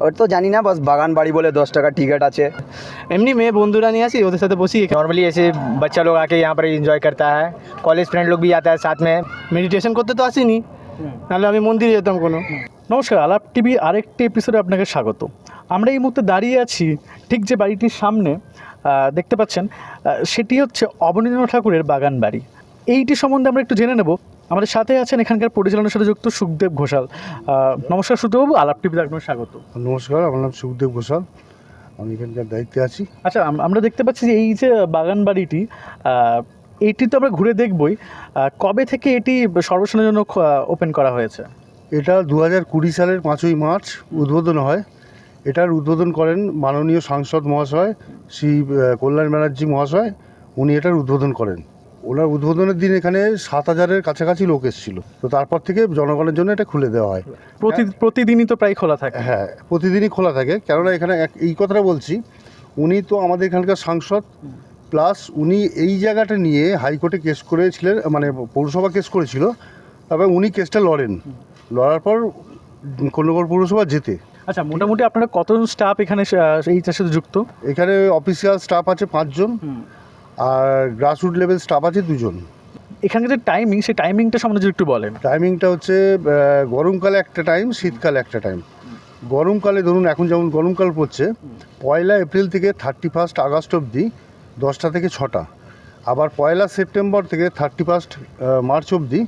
ওর তো জানি না, বাস বাগান বাড়ি বলে 10 টাকা টিকিট আছে। এমনি মেয়ে বন্ধুরা নিয়ে আসি, ওদের সাথে বসি। नॉर्मली ऐसे बच्चा लोग आके यहाँ पर एंजॉय करता है, कॉलेज फ्रेंड लोग भी आता है साथ में। মেডিটেশন করতে তো আসিনি, নাহলে আমি মন্দিরে যেতাম কোনো। নমস্কার, আলাপ টিভি আরেকটি এপিসোডে আপনাকে স্বাগত। আমরা এই মুহূর্তে দাঁড়িয়ে আছি ঠিক যে বাড়িটির সামনে দেখতে পাচ্ছেন, সেটি হচ্ছে অবনীন্দ্রনাথ ঠাকুরের বাগান বাড়ি। এইটি সম্বন্ধে আমরা একটু জেনে নেব। আমাদের সাথে আছেন এখানকার পরিচালনার সাথে যুক্ত সুখদেব ঘোষাল। নমস্কার সুখদেববাবু, আলাপ টিভিতে আপনার স্বাগত। নমস্কার, আমার নাম সুখদেব ঘোষাল, আমি এখানকার দায়িত্বে আছি। আচ্ছা, আমরা দেখতে পাচ্ছি যে এই যে বাগান বাড়িটি, এইটি তো আমরা ঘুরে দেখবই। কবে থেকে এটি সর্বসাধারণের জন্য ওপেন করা হয়েছে? এটা 2020 সালের 5ই মার্চ উদ্বোধন হয়। এটার উদ্বোধন করেন মাননীয় সাংসদ মহাশয় শ্রী কল্যাণ ব্যানার্জি মহাশয়। উনি এটার উদ্বোধন করেন। ওনার উদ্বোধনের দিন এখানে 7,000-এর কাছাকাছি লোক এসেছিল। তো তারপর থেকে জনগণের জন্য এটা খুলে দেওয়া হয়। প্রতিদিনই তো প্রায় খোলা থাকে। হ্যাঁ, প্রতিদিনই খোলা থাকে, কেননা এখানে এই কথাটা বলছি, উনি তো আমাদের এখানকার সাংসদ, প্লাস উনি এই জায়গাটা নিয়ে হাইকোর্টে কেস করেছিলেন, মানে পৌরসভা কেস করেছিল। তবে উনি কেসটা লড়ার পর কন্যগর পৌরসভা জেতে। আচ্ছা, মোটামুটি আপনারা কতজন স্টাফ এখানে এই চাষের সাথে যুক্ত? এখানে অফিসিয়াল স্টাফ আছে 5 জন, আর গ্রাসরুট লেভেল স্টাফ আছে 2 জন। এখানকার যে টাইমিং, সেই টাইমিংটা সম্বন্ধে যদি একটু বলেন। টাইমিংটা হচ্ছে গরমকালে একটা টাইম, শীতকালে একটা টাইম। গরমকালে ধরুন এখন যেমন গরমকাল পড়ছে, 1 এপ্রিল থেকে 31 আগস্ট অবধি 10টা থেকে 6টা। আবার 1 সেপ্টেম্বর থেকে 31 মার্চ অবধি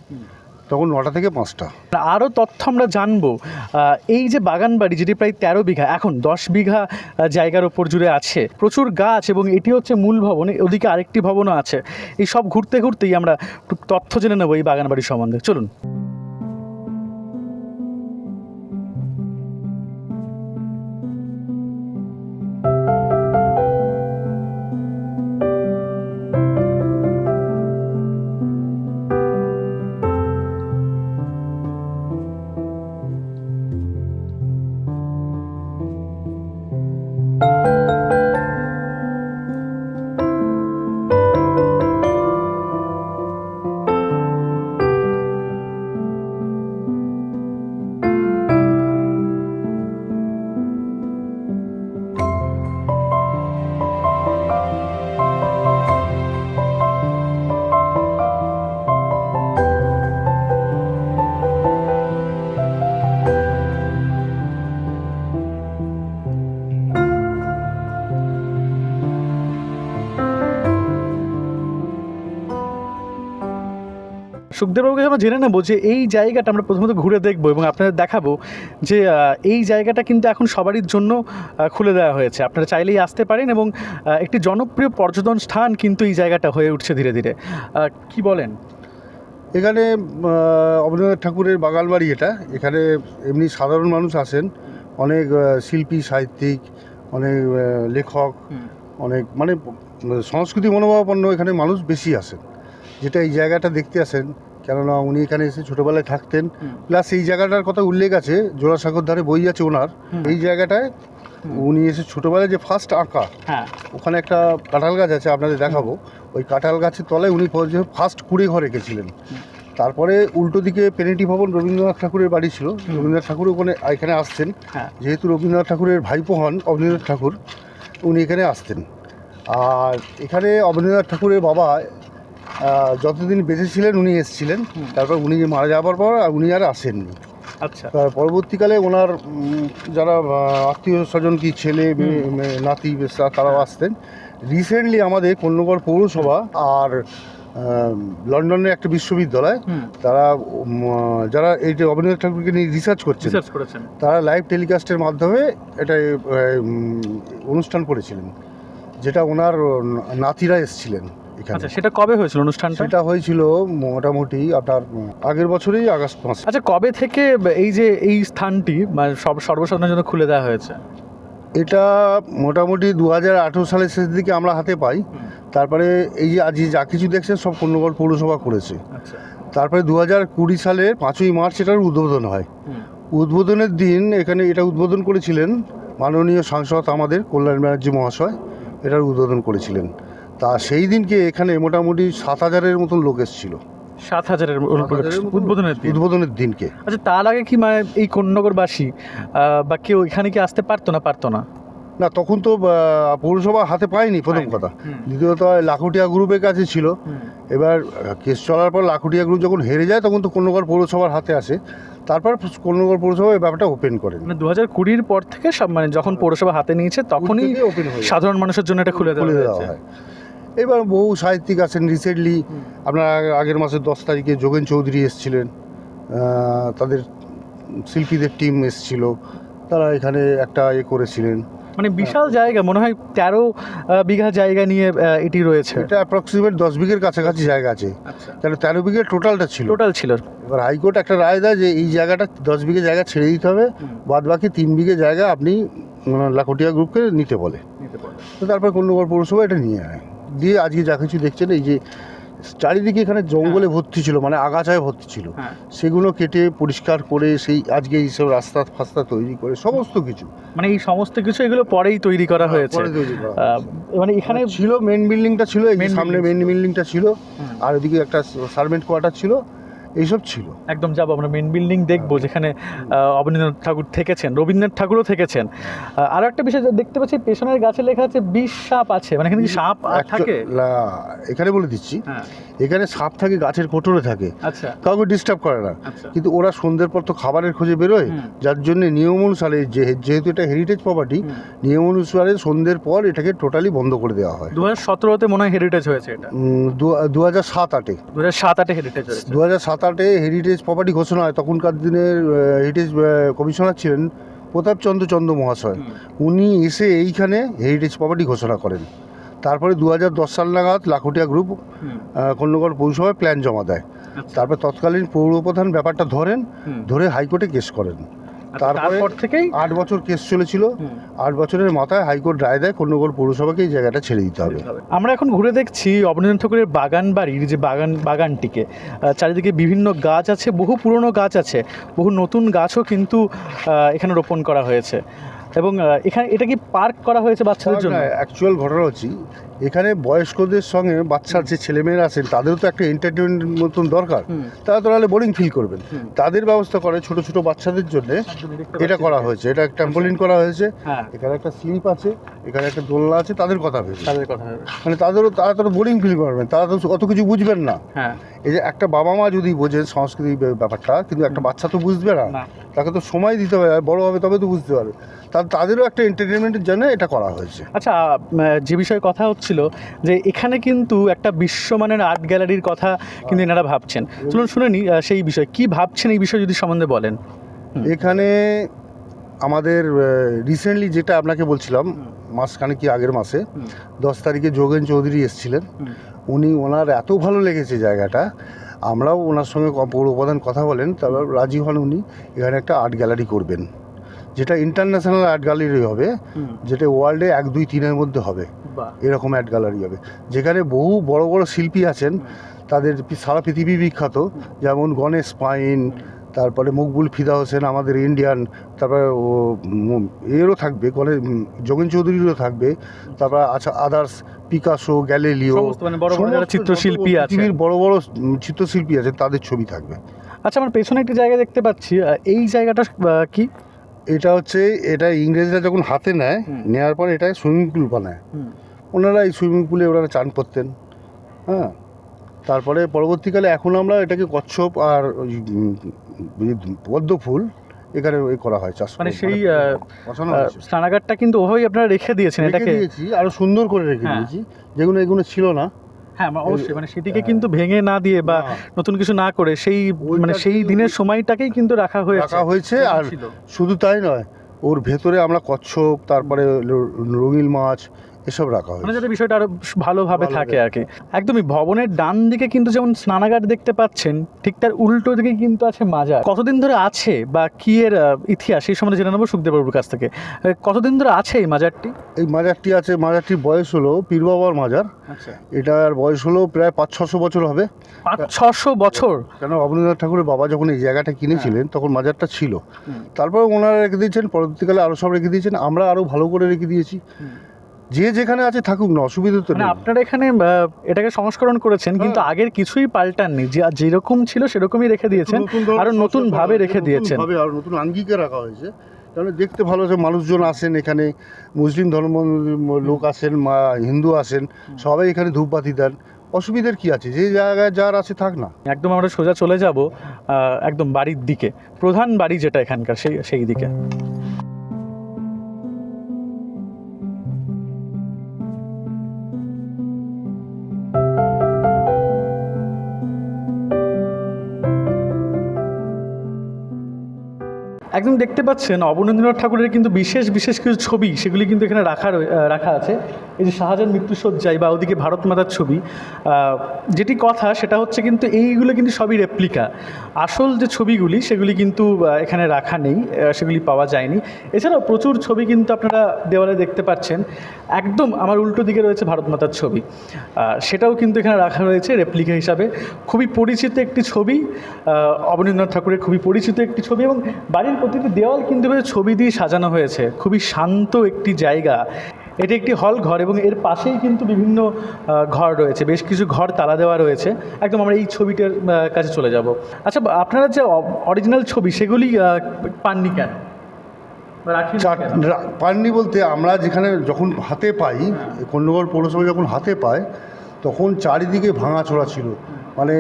তখন 9টা থেকে 5টা। আরও তথ্য আমরা জানবো। এই যে বাগান বাড়ি, যেটি প্রায় 13 বিঘা, এখন 10 বিঘা জায়গার ওপর জুড়ে আছে, প্রচুর গাছ, এবং এটি হচ্ছে মূল ভবন। ওদিকে আরেকটি ভবনও আছে। এই সব ঘুরতে ঘুরতেই আমরা তথ্য জেনে নেবো এই বাগান বাড়ি সম্বন্ধে। চলুন। সুখদেববাবুকে আমরা জেনে নেবো যে এই জায়গাটা আমরা প্রথমত ঘুরে দেখবো এবং আপনাদের দেখাবো যে এই জায়গাটা কিন্তু এখন সবারই জন্য খুলে দেওয়া হয়েছে। আপনারা চাইলেই আসতে পারেন, এবং একটি জনপ্রিয় পর্যটন স্থান কিন্তু এই জায়গাটা হয়ে উঠছে ধীরে ধীরে। কি বলেন? এখানে অবনীন্দ্রনাথ ঠাকুরের বাগান বাড়ি এটা। এখানে এমনি সাধারণ মানুষ আসেন, অনেক শিল্পী সাহিত্যিক, অনেক লেখক, অনেক মানে সংস্কৃতি মনোভাবাপন্ন এখানে মানুষ বেশি আসেন, যেটা এই জায়গাটা দেখতে আসেন। কেননা উনি এখানে এসে ছোটোবেলায় থাকতেন, প্লাস এই জায়গাটার কথা উল্লেখ আছে, জোড়াসাগর ধারে বই আছে ওনার। এই জায়গাটায় উনি এসে ছোটোবেলায় যে ফার্স্ট আঁকা, ওখানে একটা কাঁঠাল গাছ আছে, আপনাদের দেখাবো। ওই কাঁঠাল গাছের তলায় উনি ফার্স্ট কুড়ে ঘর রেখেছিলেন। তারপরে উল্টো দিকে পেনেটি ভবন রবীন্দ্রনাথ ঠাকুরের বাড়ি ছিল। রবীন্দ্রনাথ ঠাকুর ওখানে এখানে আসতেন, যেহেতু রবীন্দ্রনাথ ঠাকুরের ভাইপো হন অবনীন্দ্রনাথ ঠাকুর, উনি এখানে আসতেন। আর এখানে অবনীন্দ্রনাথ ঠাকুরের বাবা যতদিন বেঁচে ছিলেন উনি এসেছিলেন, তারপর উনি মারা যাওয়ার পর উনি আর আসেননি। আচ্ছা, পরবর্তীকালে ওনার যারা আত্মীয় স্বজন, কি ছেলে মেয়ে নাতি, তারাও আসতেন। রিসেন্টলি আমাদের কন্যগর পৌরসভা আর লন্ডনের একটা বিশ্ববিদ্যালয়, তারা যারা এই যে অবনীন্দ্রনাথ ঠাকুরকে নিয়ে রিসার্চ করেছেন, তারা লাইভ টেলিকাস্টের মাধ্যমে এটা অনুষ্ঠান করেছিলেন, যেটা ওনার নাতিরা এসেছিলেন এখানে। আচ্ছা, সেটা কবে হয়েছিল অনুষ্ঠানটা? সেটা হয়েছিল মোটামুটি আপনার আগের বছরেই আগস্ট মাসে। আচ্ছা, কবে থেকে এই যে এই স্থানটি মানে সর্বসাধারণের জন্য খুলে দেওয়া হয়েছে? এটা মোটামুটি 2018 সালের শেষ দিকে আমরা হাতে পাই। তারপরে এই যে আজ যা কিছু দেখছেন সব কন্যগর পৌরসভা করেছে। তারপরে 2020 সালের 5ই মার্চ এটার উদ্বোধন হয়। উদ্বোধনের দিন এখানে এটা উদ্বোধন করেছিলেন মাননীয় সাংসদ আমাদের কল্যাণ ব্যানার্জি মহাশয়, এটার উদ্বোধন করেছিলেন। তা সেই দিনকে এখানে মোটামুটি 7,000-এর মতন লোক এসেছিল। 7,000-এর উদ্বোধনের দিন। উদ্বোধনের দিনকে। আচ্ছা, তার আগে কি মানে এই কোন্নগরবাসী বা কেউ এখানে কি আসতে পারতো না? না, তখন তো পৌরসভা হাতে পায়নি প্রথম কথা। দ্বিতীয়ত লাখুটিয়া গ্রুপের কাছে ছিল। এবার কেস চলার পর লাখুটিয়া গ্রুপ যখন হেরে যায় তখন তো কোন্নগর পৌরসভার হাতে আসে। তারপর কোন্নগর পৌরসভা এই ব্যাপারটা ওপেন করেন। মানে 2020-র পর থেকে সব মানে যখন পৌরসভা হাতে নিয়েছে তখনই ওপেন হয়ে সাধারণ মানুষের জন্য এটা খুলে দেওয়া দেওয়া হয়েছে। হয়। এবার বহু সাহিত্যিক আছেন। রিসেন্টলি আপনার আগের মাসের 10 তারিখে যোগেন চৌধুরী এসেছিলেন, তাদের শিল্পীদের টিম এসেছিল, তারা এখানে একটা করেছিলেন। মানে বিশাল জায়গা, মনে হয় 13 বিঘা জায়গা নিয়ে এটি রয়েছে। এটা অ্যাপ্রক্সিমেট 10 বিঘের কাছাকাছি জায়গা আছে। তাহলে 13 বিঘের টোটালটা ছিল। এবার হাইকোর্ট একটা রায় দেয় যে এই জায়গাটা 10 বিঘে জায়গা ছেড়ে দিতে হবে, বাদ বাকি 3 বিঘে জায়গা আপনি লাখুটিয়া গ্রুপকে নিতে বলে। তো তারপর কোন্নগর পৌরসভা এটা নিয়ে আয়, দিয়ে আজকে যা কিছু দেখছেন এই যে চারিদিকে এখানে জঙ্গলে ভর্তি ছিল, মানে আগাছায় ভর্তি ছিল, সেগুলো কেটে পরিষ্কার করে সেই আজকে এইসব রাস্তা ফাস্তা তৈরি করে সমস্ত কিছু, মানে এই সমস্ত কিছু এগুলো পরেই তৈরি করা হয়েছে। মানে এখানে ছিল মেন বিল্ডিংটা ছিল, এই সামনে মেন বিল্ডিংটা ছিল, আর ওদিকে একটা সার্ভেন্ট কোয়ার্টার ছিল, এইসব ছিল। একদম যাবো আমরা মেন বিল্ডিং দেখবো, যেখানে অবনীন্দ্রনাথ ঠাকুর থেকেছেন, রবীন্দ্রনাথ ঠাকুরও থেকেছেন। আর একটা বিষয় দেখতে পাচ্ছি পেছনের গাছে লেখা আছে বিষ সাপ আছে, মানে এখানে কি সাপ থাকে? এখানে বলে দিচ্ছি, এখানে সাপ থাকে, গাছের কোটরে থাকে, আচ্ছা, কাউকে ডিস্টার্ব করে না, কিন্তু ওরা সন্ধ্যের পর তো খাবারের খোঁজে বেরোয়, যার জন্য নিয়ম অনুসারে যেহেতু এটা হেরিটেজ প্রপার্টি, নিয়ম অনুসারে সন্ধ্যের পর এটাকে টোটালি বন্ধ করে দেওয়া হয়। 2017-তে মনে হয় হেরিটেজ হয়েছে এটা। 2007-8 হেরিটেজ হয়েছে। 2007-8 হেরিটেজ প্রপার্টি ঘোষণা হয়। তখনকার দিনের হেরিটেজ কমিশনার ছিলেন প্রতাপচন্দ্র মহাশয়। উনি এসে এইখানে হেরিটেজ প্রপার্টি ঘোষণা করেন। তারপরে 2010 সাল নাগাদ লাখুটিয়া গ্রুপ কোন্নগর পৌরসভায় প্ল্যান জমা দেয়। তারপর তৎকালীন পৌরপ্রধান ব্যাপারটা ধরে হাইকোর্টে কেস করেন। তারপর থেকেই 8 বছর কেস চলেছিল। 8 বছরের মাথায় হাইকোর্ট রায় দেয় কোন্নগর পৌরসভাকে এই জায়গাটা ছেড়ে দিতে হবে। আমরা এখন ঘুরে দেখছি অবনীন্দ্রনাথ ঠাকুরের বাগান বাড়ির যে বাগানটিকে, চারিদিকে বিভিন্ন গাছ আছে, বহু পুরনো গাছ আছে, বহু নতুন গাছও কিন্তু এখানে রোপণ করা হয়েছে। এবং এখানে এটা কি পার্ক করা হয়েছে বাচ্চাদের জন্য? অ্যাকচুয়াল ঘটনা হচ্ছে এখানে বয়স্কদের সঙ্গে বাচ্চার যে ছেলেমেয়েরা আছেন তাদেরও তো একটা এন্টারটেনমেন্ট মতন দরকার, তারা তো নাহলে বোরিং ফিল করবেন। তাদের ব্যবস্থা করে ছোট ছোট বাচ্চাদের জন্য এটা করা হয়েছে। এটা ট্রাম্পোলিন করা হয়েছে, এখানে একটা স্লিপ আছে, এখানে একটা দোলনা আছে, তাদের কথা ভেবে মানে তারা তো বোরিং ফিল করবেন, তারা তো অত কিছু বুঝবেন না। এই যে একটা বাবা মা যদি বোঝেন সংস্কৃতি ব্যাপারটা, কিন্তু একটা বাচ্চা তো বুঝবে না, তাকে তো সময় দিতে হবে, বড় হবে তবে তো বুঝতে পারবে। তাদেরও একটা এন্টারটেনমেন্টের জন্য এটা করা হয়েছে। আচ্ছা, যে বিষয়ে কথা হচ্ছিল যে এখানে কিন্তু একটা বিশ্বমানের আর্ট গ্যালারির কথা কিন্তু এনারা ভাবছেন, চলুন শুনে নিই সেই বিষয় কি ভাবছেন, এই বিষয়ে যদি সম্বন্ধে বলেন। এখানে আমাদের রিসেন্টলি যেটা আপনাকে বলছিলাম, মাসখানেক কি আগের মাসে 10 তারিখে যোগেন চৌধুরী এসেছিলেন। ওনার এত ভালো লেগেছে জায়গাটা, আমরাও ওনার সঙ্গে পৌরপ্রধান কথা বলেন, তারপর রাজি হন উনি এখানে একটা আর্ট গ্যালারি করবেন, যেটা ইন্টারন্যাশনাল আর্ট গ্যালারি হবে, যেটা ওয়ার্ল্ডে 1, 2, 3-এর মধ্যে হবে, এরকম আর্ট গ্যালারি হবে, যেখানে বহু বড় বড় শিল্পী আছেন, তাদের সারা পৃথিবী বিখ্যাত, যেমন গণেশ পাইন, তারপরে মকবুল ফিদা হোসেন আমাদের ইন্ডিয়ান, তারপরে এরও থাকবে, যোগেন চৌধুরীরও থাকবে, তারপর আচ্ছা আদার্স পিকাসো, গ্যালিলিও, চিত্রশিল্পী আছে, বড় বড় চিত্রশিল্পী আছে, তাদের ছবি থাকবে। আচ্ছা, আমার পেছনে একটি জায়গা দেখতে পাচ্ছি, এই জায়গাটা কি? এটা ইংরেজরা যখন হাতে নেওয়ার পর এটা সুইমিং পুল বানায়। ওনারা এই সুইমিং পুলে ওনারা চান করতেন। তারপরে পরবর্তীকালে এখন আমরা এটাকে কচ্ছপ আর পদ্ম ফুল এখানে করা হয়, চাষ মানে সেই স্নানাগারটা কিন্তু ওভাবেই আপনারা রেখে দিয়েছেন, এটাকে আরো সুন্দর করে রেখে দিয়েছি, এগুলো ছিল না। হ্যাঁ, অবশ্যই, মানে সেটিকে কিন্তু ভেঙে না দিয়ে বা নতুন কিছু না করে সেই দিনের সময়টাকেই কিন্তু রাখা হয়েছে। আর শুধু তাই নয়, ওর ভেতরে আমরা কচ্ছপ, তারপরে রঙিন মাছ, এসব রাখা হয়, মানে যাতে বিষয়টা আরো ভালোভাবে থাকে আর কি। একদমই ভবনের ডান দিকে কিন্তু যেমন স্নানাগার দেখতে পাচ্ছেন, ঠিক তার উল্টো দিকে কিন্তু আছে মাজার। কতদিন ধরে আছে বা কি এর ইতিহাস, সেই সম্বন্ধে জেনে নেবো সুখদেব বাবুর কাছ থেকে। কতদিন ধরে আছে এই মাজারটি? মাজারটির বয়স হলো পীর বাবার মাজার। আচ্ছা, এটার বয়স হলো প্রায় 500-600 বছর হবে। 500-600 বছর? কেন, অবনীন্দ্রনাথ ঠাকুরের বাবা যখন এই জায়গাটা কিনেছিলেন তখন মাজারটা ছিল, তারপর ওনারা রেখে দিয়েছেন, পরবর্তীকালে আরও সব রেখে দিয়েছেন, আমরা আরও ভালো করে রেখে দিয়েছি। যে যেখানে আছে থাকুক না, অসুবিধা তো মানে নেই। আপনারা এখানে এটাকে সংস্করণ করেছেন, কিন্তু আগের কিছুই পাল্টাননি, যে যেরকম ছিল সেরকমই রেখে দিয়েছেন, আরো নতুন ভাবে রেখে দিয়েছেন। আর নতুন আঙ্গিকে রাখা হয়েছে, কারণ দেখতে ভালো হচ্ছে। মানুষজন আসেন এখানে, মুসলিম ধর্ম লোক আসেন, হিন্দু আসেন, সবাই এখানে ধূপবাতি দেন। অসুবিধার কি আছে, যে জায়গায় যার আছে থাক না। একদম আমরা সোজা চলে যাব একদম বাড়ির দিকে, প্রধান বাড়ি যেটা এখানকার সেই দিকে। একদম দেখতে পাচ্ছেন অবনীন্দ্রনাথ ঠাকুরের কিন্তু বিশেষ বিশেষ কিছু ছবি, সেগুলি কিন্তু এখানে রাখা আছে। এই যে শাহজাহান মৃত্যুসজ্জায় বা ওদিকে ভারত মাতার ছবি, যেটি কথা সেটা হচ্ছে কিন্তু এইগুলো কিন্তু সবই রেপ্লিকা। আসল যে ছবিগুলি সেগুলি কিন্তু এখানে রাখা নেই, সেগুলি পাওয়া যায়নি। এছাড়াও প্রচুর ছবি কিন্তু আপনারা দেওয়ালে দেখতে পাচ্ছেন। একদম আমার উল্টো দিকে রয়েছে ভারত মাতার ছবি, সেটাও কিন্তু এখানে রাখা রয়েছে রেপ্লিকা হিসাবে। খুবই পরিচিত একটি ছবি, অবনীন্দ্রনাথ ঠাকুরের খুবই পরিচিত একটি ছবি, এবং বাড়ির প্রতিটি দেওয়াল কিন্তু ছবি দিয়ে সাজানো হয়েছে। খুবই শান্ত একটি জায়গা। এটি একটি হল ঘর, এবং এর পাশেই কিন্তু বিভিন্ন ঘর রয়েছে, বেশ কিছু ঘর তালা দেওয়া রয়েছে। একদম আমরা এই ছবিটার কাছে চলে যাব। আচ্ছা, আপনারা যে অরিজিনাল ছবি সেগুলি পাননি কেন? পাননি বলতে, আমরা যেখানে যখন হাতে পাই, কন্যগড় পৌরসভা যখন হাতে পায়, তখন চারিদিকে ভাঙাচোরা ছিল। মানে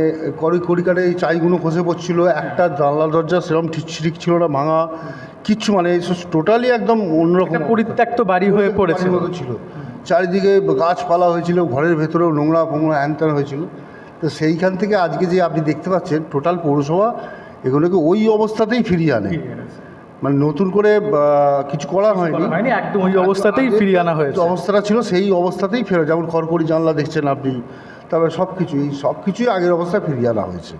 কড়িকাটে এই চাইগুলো খসে পড়ছিল, একটা জানলা দরজা সেরকম ঠিক ছিল না, ভাঙা কিচ্ছু, মানে টোটালি একদম অন্যরকম পরিত্যক্ত বাড়ি হয়ে পড়েছে ছিল। চারিদিকে গাছপালা হয়েছিল, ঘরের ভেতরেও নোংরা ফোংরা হ্যানত্যান হয়েছিল। তো সেইখান থেকে আজকে যে আপনি দেখতে পাচ্ছেন টোটাল পৌরসভা এগুলোকে ওই অবস্থাতেই ফিরিয়ে আনে, মানে নতুন করে কিছু করা হয়নি, একদম ওই অবস্থাতেই ফিরিয়ে আনা হয়েছে। অবস্থাটা ছিল সেই অবস্থাতেই ফেরা, যেমন খড়খড়ি জানলা দেখছেন আপনি, তারপরে সব কিছুই আগের অবস্থায় ফিরিয়ে আনা হয়েছে।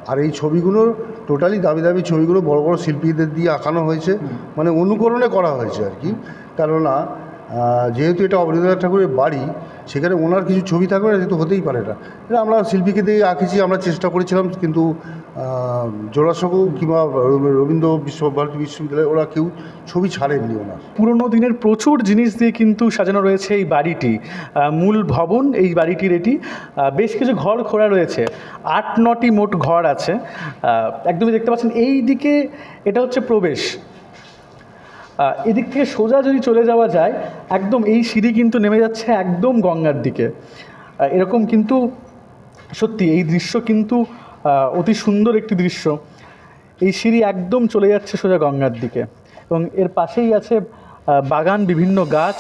আর এই ছবিগুলো টোটালি দামি দামি ছবিগুলো বড় বড় শিল্পীদের দিয়ে আঁকানো হয়েছে, মানে অনুকরণে করা হয়েছে আর কি। কেননা যেহেতু এটা অবনীন্দ্রনাথ ঠাকুরের বাড়ি, সেখানে ওনার কিছু ছবি থাকবে না, যেহেতু হতেই পারে না। এটা আমরা শিল্পীকে দিয়ে আঁকেছি, আমরা চেষ্টা করেছিলাম, কিন্তু জোড়াসাঁকো কিংবা রবীন্দ্র ভারতী বিশ্ববিদ্যালয় ওরা কেউ ছবি ছাড়েননি ওনার। পুরনো দিনের প্রচুর জিনিস দিয়ে কিন্তু সাজানো রয়েছে এই বাড়িটি। মূল ভবন এই বাড়িটির এটি। বেশ কিছু ঘর খোঁড়া রয়েছে, 8-9টি মোট ঘর আছে। একদমই দেখতে পাচ্ছেন এই দিকে এটা হচ্ছে প্রবেশ। এদিক থেকে সোজা যদি চলে যাওয়া যায়, একদম এই সিঁড়ি কিন্তু নেমে যাচ্ছে একদম গঙ্গার দিকে। এরকম কিন্তু সত্যি এই দৃশ্য কিন্তু অতি সুন্দর একটি দৃশ্য। এই সিঁড়ি একদম চলে যাচ্ছে সোজা গঙ্গার দিকে, এবং এর পাশেই আছে বাগান, বিভিন্ন গাছ।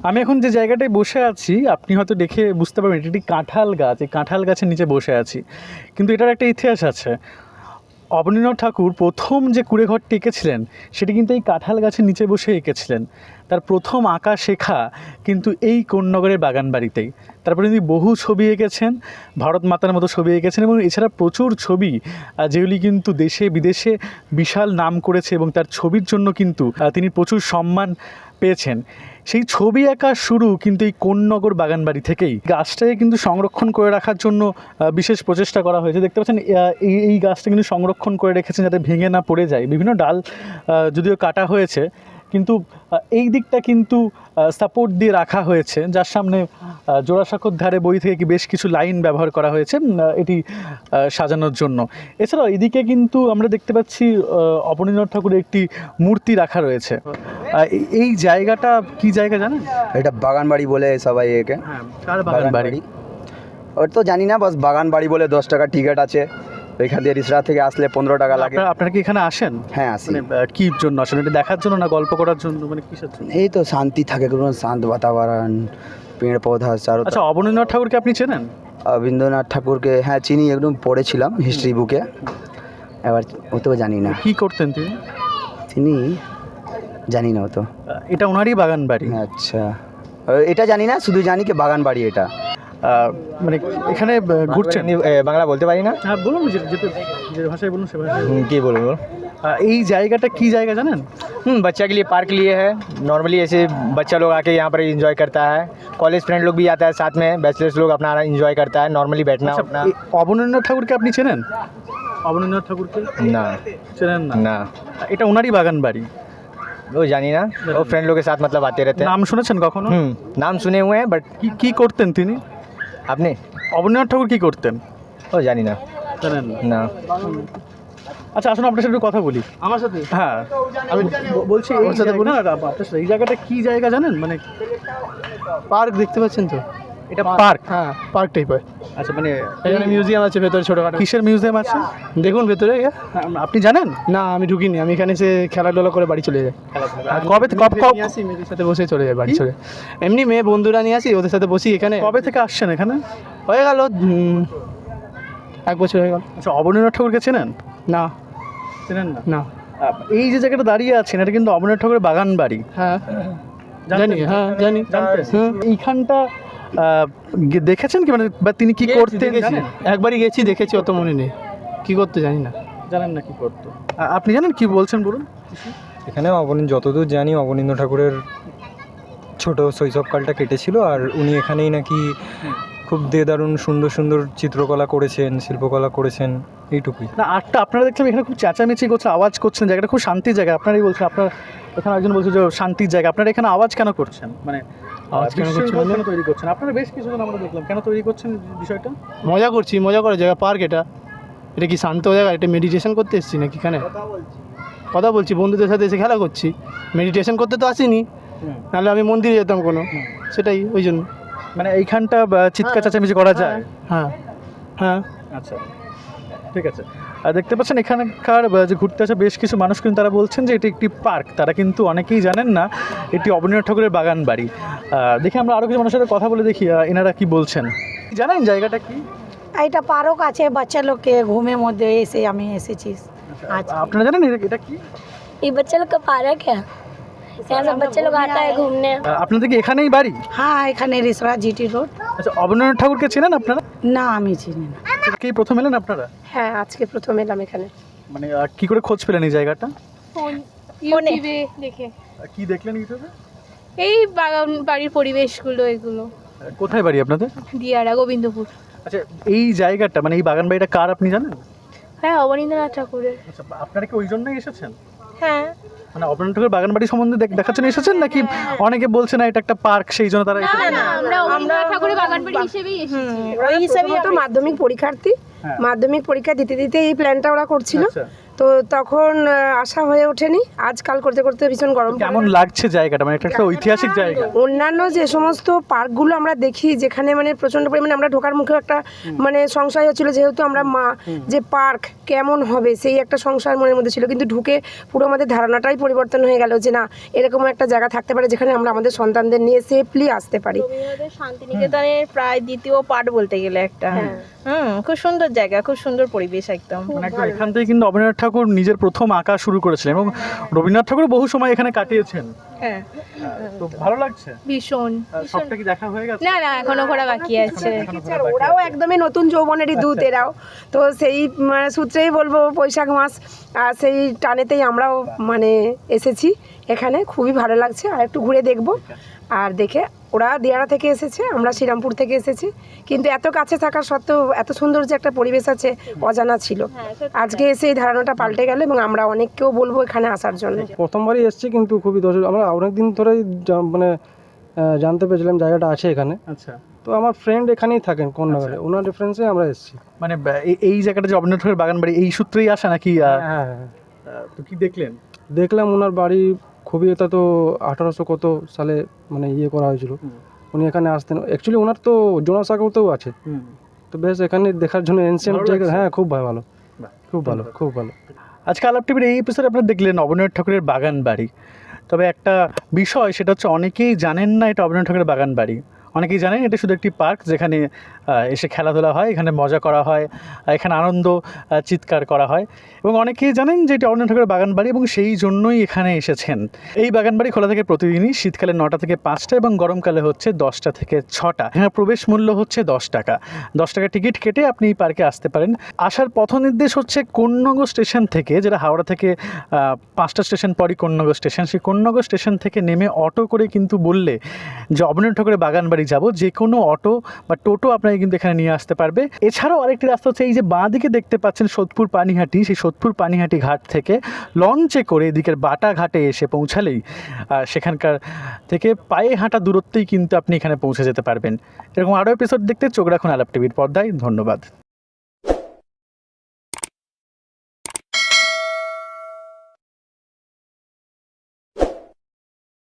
আমি এখন যে জায়গাটায় বসে আছি, আপনি হয়তো দেখে বুঝতে পারবেন এটি একটি কাঁঠাল গাছ। এই কাঁঠাল গাছের নিচে বসে আছি, কিন্তু এটার একটা ইতিহাস আছে। অবনীন্দ্রনাথ ঠাকুর প্রথম যে কুঁড়েঘরটি এঁকেছিলেন সেটি কিন্তু এই কাঁঠাল গাছের নিচে বসে এঁকেছিলেন। তার প্রথম আঁকা শেখা কিন্তু এই কোন্নগরের বাগান বাড়িতেই। তারপরে তিনি বহু ছবি এঁকেছেন, ভারত মাতার মতো ছবি এঁকেছেন, এবং এছাড়া প্রচুর ছবি যেগুলি কিন্তু দেশে বিদেশে বিশাল নাম করেছে, এবং তার ছবির জন্য কিন্তু তিনি প্রচুর সম্মান পেয়েছেন। সেই ছবি আঁকা শুরু কিন্তু এই কোন্নগর বাগানবাড়ি থেকেই। গাছটাকে কিন্তু সংরক্ষণ করে রাখার জন্য বিশেষ প্রচেষ্টা করা হয়েছে। দেখতে পাচ্ছেন এই গাছটা কিন্তু সংরক্ষণ করে রেখেছেন যাতে ভেঙে না পড়ে যায়। বিভিন্ন ডাল যদিও কাটা হয়েছে, কিন্তু এই দিকটা কিন্তু সাপোর্ট দিয়ে রাখা হয়েছে, যার সামনে জোড়াসাঁকোর ধারে বই থেকে বেশ কিছু লাইন ব্যবহার করা হয়েছে এটি সাজানোর জন্য। এছাড়াও এদিকে কিন্তু আমরা দেখতে পাচ্ছি অবনীন্দ্রনাথ ঠাকুরের একটি মূর্তি রাখা রয়েছে। এই জায়গাটা কি জায়গা জানেন? এটা বাগান বাড়ি বলে সবাই একে। কার বাগান বাড়ি? ওর তো জানি না, বাস বাগান বাড়ি বলে 10 টাকা টিকিট আছে। এখান দিয়ে রিসরা থেকে আসলে 15 টাকা লাগে। আপনারা কি এখানে আসেন? হ্যাঁ, আসি। কি জন্য আসেন? এটা দেখার জন্য না গল্প করার জন্য, মানে কিসের জন্য? এই তো শান্তি থাকে, কোনো শান্ত বাতাবরণ, पेड़ पौधा चारों আচ্ছা, অবনীন্দ্রনাথ ঠাকুরকে আপনি চেনেন? রবীন্দ্রনাথ ঠাকুরকে হ্যাঁ চিনি, একদম পড়েছিলাম হিস্ট্রি বুকে, এবার অত জানি না। কি করতেন তিনি? তিনি জানি না অত। এটা ওনারই বাগান বাড়ি। আচ্ছা, এটা জানি না, শুধু জানি কি বাগান বাড়ি এটা। মানে এখানে ঘুরছেন? বাংলা বলতে পারি না। হ্যাঁ বলুন, যে ভাষায় বলুন সে ভাষায়। কি বলবো? এই জায়গাটা কি জায়গা জানেন? बच्चा के लिए पार्क लिए है। नॉर्मली ऐसे बच्चा लोग आके यहाँ पर एंजॉय करता है, कॉलेज फ्रेंड लोग भी आता है साथ में, बैचलर्स लोग अपना एंजॉय करता है, नॉर्मली बैठना আচ্ছা, अपना। এই অবনীন্দ্রনাথ ঠাকুরকে আপনি চেনেন? অবনীন্দ্রনাথ ঠাকুরকে ना চেনেন না? ना এটা ওনারই বাগান বাড়ি। वो जानी ना, वो फ्रेंड लोग के साथ मतलब आते रहते हैं। নাম শুনেছেন কখনো? नाम सुने हुए हैं बट কি কি করতেন তিনি? आपने অবনীন্দ্রনাথ ঠাকুর কি করতেন वो जानी ना জানেন না? ना। আচ্ছা, আসুন আপনার সাথে একটু কথা বলি। আমার সাথে? হ্যাঁ, আমি বলছি এই জায়গা- না, না, আপনার সাথে এই জায়গাটা কি জায়গা জানেন? মানে পার্ক দেখতে পাচ্ছেন তো? এটা পার্ক? হ্যাঁ, পার্ক টাইপের। আচ্ছা, মানে এখানে মিউজিয়াম আছে ভেতরে ছোটখাটো। কিসের মিউজিয়াম আছে? দেখুন ভেতরে। আপনি জানেন? না, আমি ঢুকিনি। আমি এখানে এসে খেলাধুলা করে বাড়ি চলে যাই। আর কবে নিয়ে আসি, মেয়েদের সাথে বসে চলে যাই বাড়ি চলে। এমনি মেয়ে বন্ধুরা নিয়ে আসি, ওদের সাথে বসি এখানে। কবে থেকে আসছেন এখানে? হয়ে গেল 1 বছর হয়ে গেল। আচ্ছা, অবনীন্দ্রনাথ ঠাকুরকে চেনেন? না চেনেন না? না। এই যে জায়গাটা দাঁড়িয়ে আছেন, এটা কিন্তু অবনীন্দ্রনাথ ঠাকুরের বাগান বাড়ি। হ্যাঁ জানতেন? জানি, হ্যাঁ জানি। জানতেন? এইখানটা দেখেছেন কি, মানে বা তিনি কি করতেন দেখেছি, জানেন? একবারই গেছি, দেখেছি, অত মনে নেই। কি করতে জানি না। জানেন না কি করতো? আপনি জানেন কি বলছেন বলুন। এখানে যতদূর জানি অবনীন্দ্র ঠাকুরের ছোট শৈশবকালটা কেটেছিল, আর উনি এখানেই নাকি খুব দারুণ সুন্দর সুন্দর চিত্রকলা করেছেন, শিল্পকলা করেছেন, এইটুকুই। না, আটটা আপনারা দেখলাম এখানে খুব চেঁচামেচি করছে, আওয়াজ করছেন, জায়গাটা খুব শান্তির জায়গা। আপনারাই বলছেন, আপনার এখানে একজন বলছে যে শান্তির জায়গা, আপনারা এখানে আওয়াজ কেন করছেন? মানে আওয়াজ কেন করছেন বিশৃঙ্খলা মানে? কেন তৈরি করছেন? আপনারা বেশ কিছুজন আমরা দেখলাম, কেন তৈরি করছেন বিষয়টা? মজা করছি, মজা করার জায়গা পার্ক এটা। এটা কি শান্ত জায়গা? এটা মেডিটেশন করতে এসেছি নাকি এখানে? কথা বলছি, বন্ধুদের সাথে এসে খেলা করছি। মেডিটেশন করতে তো আসিনি, নাহলে আমি মন্দিরে যেতাম কোনো। সেটাই, ওই জন্য। মানে এইখানটা চিৎকার চেঁচামেচি করা যায়? হ্যাঁ হ্যাঁ। আচ্ছা, ঠিক আছে। আর দেখতে পাচ্ছেন এখানকার যে ঘুরতে আসা বেশ কিছু মানুষ, কিন্তু তারা বলছেন যে এটি একটি পার্ক। তারা কিন্তু অনেকেই জানেন না এটি অবনীন্দ্রনাথ ঠাকুরের বাগান বাড়ি। দেখি আমরা আরও কিছু মানুষের সাথে কথা বলে দেখি এনারা কি বলছেন। জানেন জায়গাটা কি? এটা পার্ক আছে, বাচ্চা লোককে ঘুমের মধ্যে এসে আমি এসেছি। আচ্ছা, আপনারা জানেন এটা কি? ये बच्चे लोग का पार्क है, यहाँ सब बच्चे लोग आता है घूमने। আপনাদের কি এখানেই বাড়ি? হ্যাঁ, এখানে রিসরা জিটি রোড। আচ্ছা, অবনীন্দ্রনাথ ঠাকুরকে চেনেন আপনারা? না, আমি চিনি না। কি প্রথম এলেন আপনারা? হ্যাঁ, আজকে প্রথম এলাম এখানে। মানে কি করে খোঁজ পেলেন এই জায়গাটা? ইউটিউবে দেখে। কি দেখলেন ইউটিউবে? এই বাগান বাড়ির পরিবেশগুলো, এগুলো। কোথায় বাড়ি আপনাদের? দিয়ারা, গোবিন্দপুর। আচ্ছা, এই জায়গাটা মানে এই বাগান বাড়িটা কার আপনি জানেন? হ্যাঁ, অবনীন্দ্রনাথ ঠাকুরের। আচ্ছা, আপনারা কি ওই জন্যই এসেছেন? হ্যাঁ। মানে অবনীন্দ্রনাথ ঠাকুরের বাগান বাড়ি সম্বন্ধে দেখার জন্য এসেছেন, নাকি অনেকে বলছে না এটা একটা পার্ক সেই জন্য তারা এসেছেন? আমরা অবনীন্দ্রনাথ ঠাকুরের বাগান বাড়ি হিসেবেই এসেছি। ওই হিসাবে তো মাধ্যমিক পরীক্ষার্থী, হ্যাঁ। মাধ্যমিক পরীক্ষা দিতে দিতে এই প্ল্যানটা ওরা করছিল। আচ্ছা। তো তখন আশা হয়ে ওঠেনি, আজকাল করতে করতে ভীষণ গরম পড়ে। কেমন লাগছে জায়গাটা? মানে একটা ঐতিহাসিক জায়গা। অন্যান্য যে সমস্ত পার্কগুলো আমরা দেখি, যেখানে মানে প্রচণ্ড পরিমাণে আমরা ঢোকার মুখে একটা মানে সংশয় হচ্ছিল, যেহেতু আমরা মা, যে পার্ক কেমন হবে সেই একটা সংশয় মনের মধ্যে ছিল। কিন্তু ঢুকে পুরো আমাদের ধারণাটাই পরিবর্তন হয়ে গেল যে না, এরকম একটা জায়গা থাকতে পারে যেখানে আমরা আমাদের সন্তানদের নিয়ে সেফলি আসতে পারি। রবীন্দ্রনাথের শান্তিনিকেতনের প্রায় দ্বিতীয় পার্ট বলতে গেলে একটা। খুব সুন্দর জায়গা, খুব সুন্দর পরিবেশ একদম। মানে একদম এখান থেকে কিন্তু অবনীন্দ্রনাথ ঠাকুর নিজের প্রথম আঁকা শুরু করেছিলেন, এবং রবীন্দ্রনাথ ঠাকুর বহু সময় এখানে কাটিয়েছেন। হ্যাঁ, তো ভালো লাগছে। ভীষণ। সবটা কি দেখা হয়ে গেছে? না না, এখনো ঘোরা বাকি আছে। আর ওরাও একদমই নতুন যৌবনেরই দূত এরাও। তো সেই সূত্রেই বলবো বৈশাখ মাস, আর সেই টানেতেই আমরাও মানে এসেছি এখানে। খুবই ভালো লাগছে, আর একটু ঘুরে দেখব। আর দেখে ওরা দিয়ারা থেকে এসেছে, আমরা শ্রীরামপুর থেকে এসেছি, কিন্তু এত কাছে থাকা সত্ত্বেও এত সুন্দর যে একটা পরিবেশ আছে অজানা ছিল। আজকে এসে এই ধারণাটা পাল্টে গেল, এবং আমরা অনেককেও বলবো এখানে আসার জন্য। প্রথমবারই এসেছি, কিন্তু খুবই আমরা অনেক দিন ধরেই মানে জানতে পেরেছিলাম জায়গাটা আছে এখানে। আচ্ছা, তো আমার ফ্রেন্ড এখানেই থাকেন কোন্নগরে, ওনার রেফারেন্সে আমরা এসেছি। মানে এই জায়গাটা যে অবনীন্দ্রনাথ ঠাকুরের বাগান বাড়ি, এই সূত্রেই আসা নাকি? হ্যাঁ, তো কি দেখলেন? দেখলাম ওনার বাড়ি খুবই, এটা তো 1800 কত সালে মানে করা হয়েছিল। উনি এখানে আসতেন। অ্যাকচুয়ালি ওনার তো জোনাসাগরতেও আছে। তো বেশ এখানে দেখার জন্য এনসিয়েন্ট জায়গা। হ্যাঁ, খুব ভালো, খুব ভালো, খুব ভালো। আজকে আলাপ টিভির এই এপিসোডে আপনারা দেখলেন অবনীন্দ্রনাথ ঠাকুরের বাগান বাড়ি। তবে একটা বিষয়, সেটা হচ্ছে অনেকেই জানেন না এটা অবনীন্দ্রনাথ ঠাকুরের বাগান বাড়ি। অনেকেই জানেন এটা শুধু একটি পার্ক যেখানে এসে খেলাধুলা হয়, এখানে মজা করা হয়, এখানে আনন্দ চিৎকার করা হয় এবং অনেকেই জানেন যে এটা অবনীন্দ্রনাথ ঠাকুরের বাগানবাড়ি এবং সেই জন্যই এখানে এসেছেন। এই বাগানবাড়ি খোলা থাকে প্রতিদিনই, শীতকালে 9টা থেকে 5টা এবং গরমকালে হচ্ছে 10টা থেকে 6টা। এখানে প্রবেশ মূল্য হচ্ছে 10 টাকা। 10 টাকা টিকিট কেটে আপনি এই পার্কে আসতে পারেন। আসার পথ নির্দেশ হচ্ছে কোন্নগর স্টেশন থেকে, যেটা হাওড়া থেকে 5টা স্টেশন পরই কোন্নগর স্টেশন, সেই কোন্নগর স্টেশন থেকে নেমে অটো করে কিন্তু বললে যে অবনীন্দ্রনাথ ঠাকুরের বাগানবাড়ি যাব, যে কোনো অটো বা টোটো আপনাকে কিন্তু এখানে নিয়ে আসতে পারবে। এছাড়াও আরেকটি রাস্তা হচ্ছে এই যে বাঁ দিকে দেখতে পাচ্ছেন সোদপুর পানিহাটি, সেই সোদপুর পানিহাটি ঘাট থেকে লঞ্চে করে এদিকের বাটা ঘাটে এসে পৌঁছালেই সেখানকার থেকে পায়ে হাঁটা দূরত্বেই কিন্তু আপনি এখানে পৌঁছে যেতে পারবেন। এরকম আরও এপিসোড দেখতে চোখ রাখুন আলাপ টিভির পর্দায়। ধন্যবাদ।